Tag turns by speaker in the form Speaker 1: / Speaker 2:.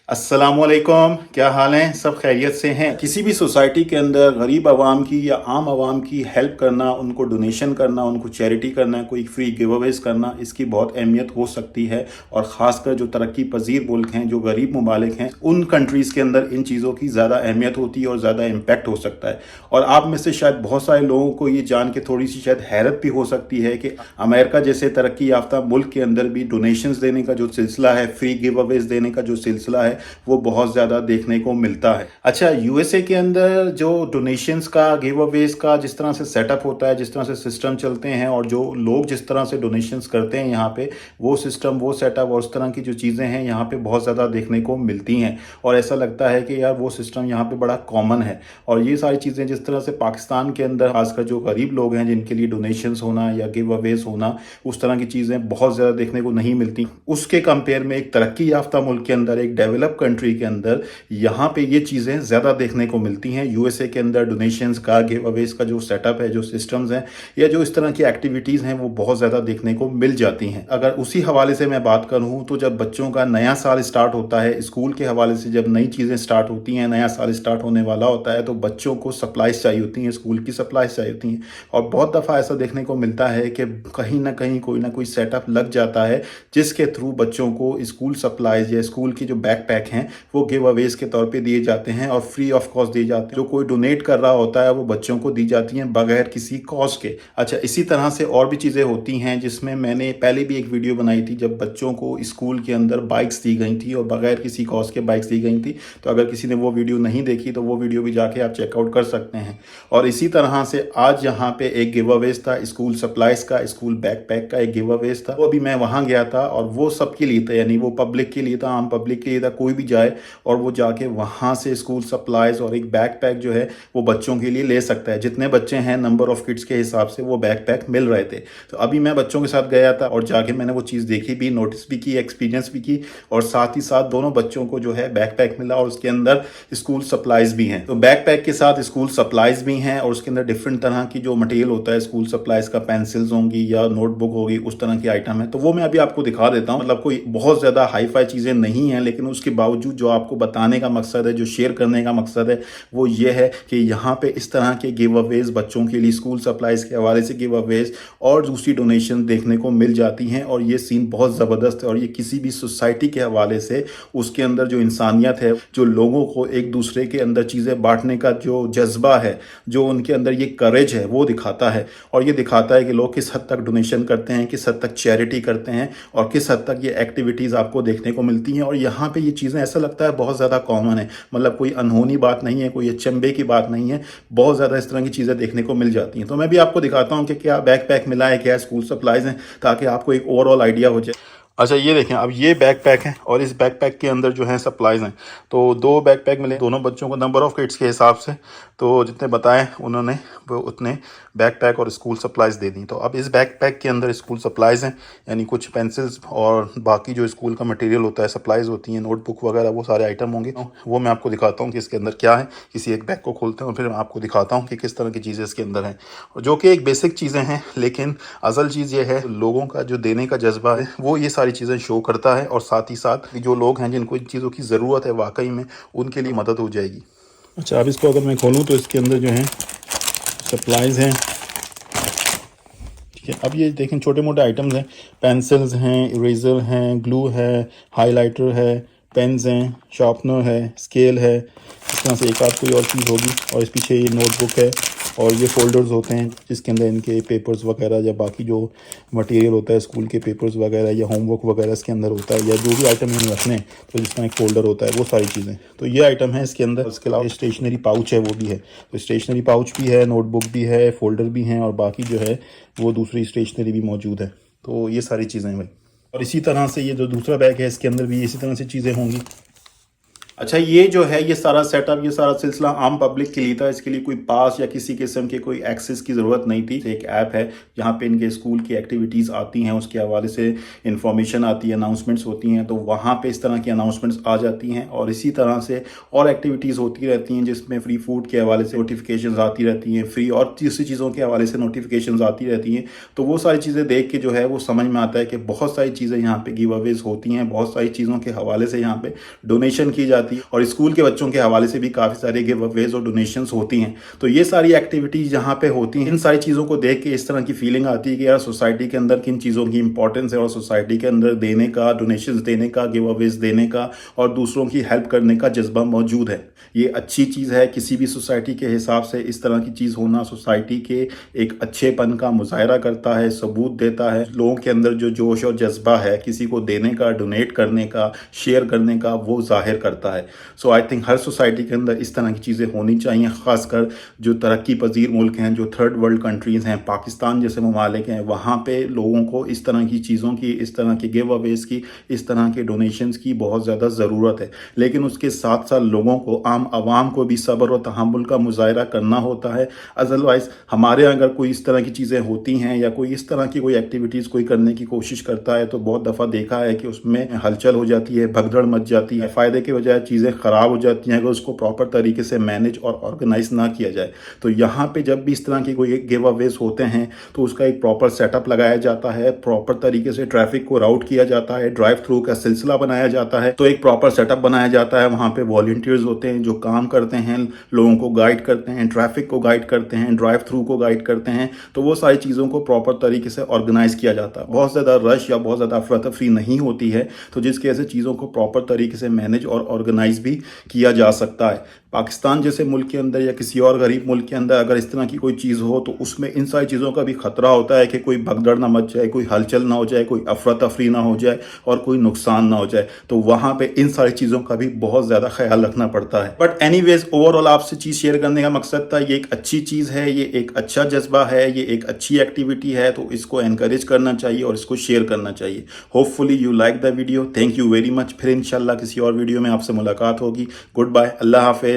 Speaker 1: अस्सलामुअलैकुम, क्या हाल हैं? सब खैरियत से हैं? किसी भी सोसाइटी के अंदर गरीब आवाम की या आम आवाम की हेल्प करना, उनको डोनेशन करना, उनको चैरिटी करना, कोई फ्री गिव अवेज करना, इसकी बहुत अहमियत हो सकती है। और ख़ासकर जो तरक्की पजीर मुल्क हैं, जो गरीब ममालिक हैं, उन कंट्रीज़ के अंदर इन चीज़ों की ज़्यादा अहमियत होती है और ज़्यादा इम्पैक्ट हो सकता है। और आप में से शायद बहुत सारे लोगों को ये जान के थोड़ी सी शायद हैरत भी हो सकती है कि अमेरिका जैसे तरक्की याफ्ता मुल्क के अंदर भी डोनेशंस देने का जो सिलसिला है, फ्री गिव अवेज देने का जो सिलसिला है, वो बहुत ज़्यादा देखने को मिलता है। अच्छा, यूएसए के अंदर जो डोनेशंस का, गिव अवेज का जिस तरह से सेटअप होता है, जिस तरह से सिस्टम चलते हैं और जो लोग जिस तरह से डोनेशंस करते हैं यहाँ पे, वो सिस्टम, वो सेटअप और उस तरह की जो चीज़ें हैं यहाँ पे बहुत ज़्यादा देखने को मिलती हैं। और ऐसा लगता है कि यार वो सिस्टम यहाँ पे बड़ा कॉमन है। और ये सारी चीज़ें जिस तरह से पाकिस्तान के अंदर खासकर जो गरीब लोग हैं जिनके लिए डोनेशंस होना या गिव अवेज होना, उस तरह की चीज़ें बहुत ज़्यादा देखने को नहीं मिलती। उसके कंपेयर में एक तरक्की याफ्ता मुल्क के अंदर, एक डेवलप कंट्री के अंदर यहाँ पे ये चीज़ें ज़्यादा देखने को मिलती हैं। यूएसए के अंदर डोनेशंस का, गिव अवेज का जो सेटअप है, जो सिस्टम्स हैं या जो इस तरह की एक्टिविटीज़ हैं, वो बहुत ज़्यादा देखने को मिल जाती हैं। अगर उसी हवाले से मैं बात करूँ तो जब बच्चों का नया साल स्टार्ट होता है, स्कूल के हवाले से जब नई चीज़ें स्टार्ट होती हैं, नया साल स्टार्ट होने वाला होता है, तो बच्चों को सप्लाइज चाहिए होती हैं, स्कूल की सप्लाइज चाहिए होती हैं। और बहुत दफ़ा ऐसा देखने को मिलता है कि कहीं ना कहीं कोई ना कोई सेटअप लग जाता है जिसके थ्रू बच्चों को स्कूल सप्लाइज या स्कूल की जो बैकपैक हैं वो गिव अवेज के तौर पे दिए जाते हैं और फ्री ऑफ कॉस्ट दिए जाते हैं। जो कोई डोनेट कर रहा होता है वो बच्चों को दी जाती हैं बगैर किसी कॉस्ट के। अच्छा, इसी तरह से और भी चीज़ें होती हैं जिसमें मैंने पहले भी एक वीडियो बनाई थी जब बच्चों को स्कूल के अंदर बाइक्स दी गई थी और बगैर किसी कॉस्ट के बाइक्स दी गई थी। तो अगर किसी ने वो वीडियो नहीं देखी तो वो वीडियो भी जाके आप चेकआउट कर सकते हैं। और इसी तरह से आज यहाँ पे एक गिव अवेज था, स्कूल सप्लाइज का, स्कूल बैकपैक का एक गिव अवेज था। वो भी मैं वहाँ गया था और वो सबके लिए था, यानी वो पब्लिक के लिए था, आम पब्लिक के लिए था। कोई भी जाए और वो जाके वहाँ से स्कूल सप्लाइज और एक बैकपैक जो है वो बच्चों के लिए ले सकता है। जितने बच्चे हैं नंबर ऑफ किड्स के हिसाब से वो बैकपैक मिल रहे थे। तो अभी मैं बच्चों के साथ गया था और जाके मैंने वो चीज़ देखी भी, नोटिस भी की, एक्सपीरियंस भी की। और साथ ही साथ दोनों बच्चों को जो है बैकपैक मिला और उसके अंदर स्कूल सप्लाइज भी हैं। तो बैकपैक के साथ स्कूल सप्लाइज भी हैं और उसके अंदर डिफरेंट तरह की जो मटेरियल होता है स्कूल सप्लाइज का, पेंसिल्स होंगी या नोटबुक होगी, उस तरह की आइटम है। तो वो मैं अभी आपको दिखा देता हूँ। मतलब कोई बहुत ज़्यादा हाई फाई चीज़ें नहीं हैं, लेकिन उसके बावजूद जो आपको बताने का मकसद है, जो शेयर करने का मकसद है, वो ये है कि यहाँ पे इस तरह के गिव अवेज बच्चों के लिए स्कूल सप्लाइज के हवाले से गिव अवेज और दूसरी डोनेशन देखने को मिल जाती हैं। और ये सीन बहुत ज़बरदस्त है और ये किसी भी सोसाइटी के हवाले से उसके अंदर जो इंसानियत है, जो लोगों को एक दूसरे के अंदर चीज़ें बांटने का जो जज्बा है, जो उनके अंदर ये करेज है, वो दिखाता है। और ये दिखाता है कि लोग किस हद तक डोनेशन करते हैं, किस हद तक चैरिटी करते हैं और किस हद तक ये एक्टिविटीज़ आपको देखने को मिलती हैं। और यहाँ पे ये चीज़ें ऐसा लगता है बहुत ज़्यादा कॉमन है, मतलब कोई अनहोनी बात नहीं है, कोई अचंभे की बात नहीं है। बहुत ज़्यादा इस तरह की चीज़ें देखने को मिल जाती हैं। तो मैं भी आपको दिखाता हूँ कि क्या बैकपैक मिला है, क्या स्कूल सप्लाइज हैं, ताकि आपको एक ओवरऑल आइडिया हो जाए। अच्छा, ये देखें, अब ये बैकपैक है और इस बैकपैक के अंदर जो है सप्लाइज हैं। तो दो बैकपैक मिले दोनों बच्चों को नंबर ऑफ किड्स के हिसाब से। तो जितने बताए उन्होंने वो उतने बैकपैक और स्कूल सप्लाइज दे दी। तो अब इस बैकपैक के अंदर स्कूल सप्लाइज हैं, यानी कुछ पेंसिल्स और बाकी जो स्कूल का मटेरियल होता है, सप्लाइज होती हैं, नोटबुक वगैरह, वो सारे आइटम होंगे। वो मैं आपको दिखाता हूँ कि इसके अंदर क्या है। किसी एक बैग को खोलते हैं और फिर मैं आपको दिखाता हूँ कि किस तरह की चीज़ें इसके अंदर हैं, जो कि एक बेसिक चीज़ें हैं। लेकिन असल चीज़ ये है, लोगों का जो देने का जज्बा है वो ये सारी चीज़ें शो करता है। और साथ ही साथ जो लोग हैं जिनको इन चीज़ों की ज़रूरत है वाकई में, उनके लिए मदद हो जाएगी। अच्छा, अब इसको अगर मैं खोलूँ तो इसके अंदर जो है सप्लाइज हैं। ठीक है, अब ये देखें छोटे मोटे आइटम्स हैं, पेंसिल्स हैं, इरेज़र हैं, ग्लू है, हाइलाइटर है, पेन्स हैं, शार्पनर है, स्केल है। इस तरह से एक आध कोई और चीज़ होगी। और इस पीछे ये नोटबुक है और ये फोल्डर्स होते हैं जिसके अंदर इनके पेपर्स वगैरह या बाकी जो मटेरियल होता है स्कूल के पेपर्स वगैरह या होमवर्क वगैरह इसके अंदर होता है, या जो भी आइटम इन्हें रखने हैं तो जिसका एक फोल्डर होता है, वो सारी चीज़ें। तो ये आइटम है इसके अंदर। इसके अलावा स्टेशनरी पाउच है, वो भी है। तो स्टेशनरी पाउच भी है, नोटबुक भी है, फोल्डर भी हैं और बाकी जो है वो दूसरी स्टेशनरी भी मौजूद है। तो ये सारी चीज़ें हैं भाई। और इसी तरह से ये जो दूसरा बैग है इसके अंदर भी इसी तरह से चीज़ें होंगी। अच्छा, ये जो है ये सारा सेटअप, ये सारा सिलसिला आम पब्लिक के लिए था। इसके लिए कोई पास या किसी किस्म के कोई एक्सेस की ज़रूरत नहीं थी। एक ऐप है जहाँ पे इनके स्कूल की एक्टिविटीज़ आती हैं, उसके हवाले से इंफॉर्मेशन आती है, अनाउंसमेंट्स होती हैं, तो वहाँ पे इस तरह की अनाउंसमेंट्स आ जाती हैं। और इसी तरह से और एक्टिविटीज़ होती रहती हैं जिसमें फ्री फूड के हवाले से नोटिफिकेशन आती रहती हैं, फ्री और दूसरी चीज़ों के हवाले से नोटिफिकेशन आती रहती हैं। तो वो सारी चीज़ें देख के जो है वो समझ में आता है कि बहुत सारी चीज़ें यहाँ पे गिव अवेज होती हैं, बहुत सारी चीज़ों के हवाले से यहाँ पे डोनेशन की जाती है और स्कूल के बच्चों के हवाले से भी काफ़ी सारे गिव अवेज और डोनेशंस होती हैं। तो ये सारी एक्टिविटीज़ जहाँ पे होती हैं, इन सारी चीज़ों को देख के इस तरह की फीलिंग आती है कि यार सोसाइटी के अंदर किन चीज़ों की इंपॉर्टेंस है और सोसाइटी के अंदर देने का, डोनेशंस देने का, गिव अवेज देने का और दूसरों की हेल्प करने का जज्बा मौजूद है। ये अच्छी चीज़ है। किसी भी सोसाइटी के हिसाब से इस तरह की चीज़ होना सोसाइटी के एक अच्छेपन का मुजाहरा करता है, सबूत देता है। लोगों के अंदर जो जोश और जज्बा है किसी को देने का, डोनेट करने का, शेयर करने का, वो जाहिर करता है। सो आई थिंक हर सोसाइटी के अंदर इस तरह की चीज़ें होनी चाहिए, ख़ासकर जो तरक्की पजीर मुल्क हैं, जो थर्ड वर्ल्ड कंट्रीज़ हैं, पाकिस्तान जैसे ममालिक हैं, वहाँ पे लोगों को इस तरह की चीज़ों की, इस तरह के गिव अवेज की, इस तरह के डोनेशंस की बहुत ज़्यादा ज़रूरत है। लेकिन उसके साथ साथ लोगों को, आम आवाम को भी सब्र और तहम्मुल का मुजाहरा करना होता है। अदरवाइज़ हमारे यहाँ अगर कोई इस तरह की चीज़ें होती हैं या कोई इस तरह की कोई एक्टिविटीज़ कोई करने की कोशिश करता है तो बहुत दफ़ा देखा है कि उसमें हलचल हो जाती है, भगदड़ मच जाती है, फ़ायदे के बजाय चीज़ें ख़राब हो जाती हैं अगर उसको प्रॉपर तरीके से मैनेज और ऑर्गेनाइज ना किया जाए। तो यहाँ पे जब भी इस तरह की कोई गिव अवेज होते हैं तो उसका एक प्रॉपर सेटअप लगाया जाता है, प्रॉपर तरीके से ट्रैफिक को राउट किया जाता है, ड्राइव थ्रू का सिलसिला बनाया जाता है। तो एक प्रॉपर सेटअप बनाया जाता है, वहाँ पे वॉलंटियर्स होते हैं जो काम करते हैं, लोगों को गाइड करते हैं, ट्रैफिक को गाइड करते हैं, ड्राइव थ्रू को गाइड करते हैं। तो वो सारी चीज़ों को प्रॉपर तरीके से ऑर्गेनाइज किया जाता है। बहुत ज़्यादा रश या बहुत ज़्यादा अफरा तफरी नहीं होती है, तो जिसकी वजह से चीज़ों को प्रॉपर तरीके से मैनेज और ऑर्गेनाइज भी किया जा सकता है। पाकिस्तान जैसे मुल्क के अंदर या किसी और गरीब मुल्क के अंदर अगर इस तरह की कोई चीज़ हो तो उसमें इन सारी चीज़ों का भी खतरा होता है कि कोई भगदड़ ना मच जाए, कोई हलचल ना हो जाए, कोई अफरा तफरी ना हो जाए और कोई नुकसान ना हो जाए। तो वहाँ पे इन सारी चीज़ों का भी बहुत ज़्यादा ख्याल रखना पड़ता है। बट एनीवेज ओवरऑल आपसे चीज़ शेयर करने का मकसद था, ये एक अच्छी चीज़ है, ये एक अच्छा जज्बा है, ये एक अच्छी एक्टिविटी है, तो इसको एनकरेज करना चाहिए और इसको शेयर करना चाहिए। Hopefully you like the video. Thank you very much. फिर इंशाल्लाह किसी और वीडियो में आपसे मुलाकात होगी। गुड बाय, अल्लाह हाफिज़।